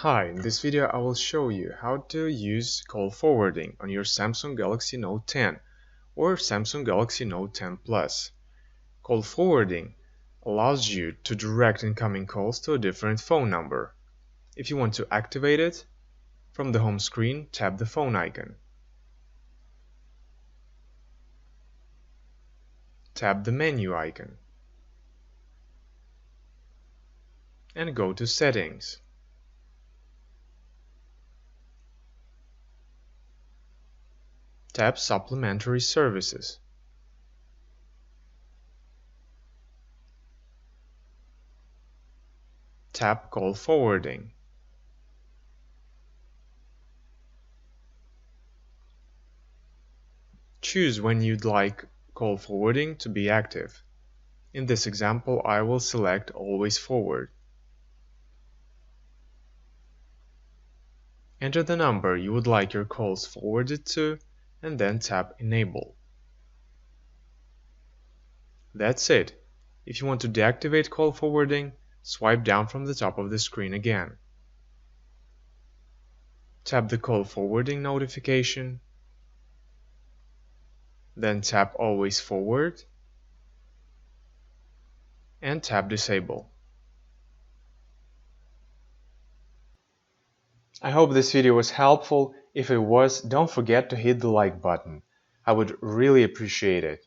Hi, in this video I will show you how to use call forwarding on your Samsung Galaxy Note 10 or Samsung Galaxy Note 10 Plus. Call forwarding allows you to direct incoming calls to a different phone number. If you want to activate it, from the home screen tap the phone icon. Tap the menu icon and go to Settings. Tap Supplementary Services. Tap Call Forwarding. Choose when you'd like call forwarding to be active. In this example, I will select Always Forward. Enter the number you would like your calls forwarded to and then tap Enable. That's it. If you want to deactivate call forwarding, swipe down from the top of the screen again. Tap the call forwarding notification, then tap Always Forward and tap Disable. I hope this video was helpful. If it was, don't forget to hit the like button. I would really appreciate it.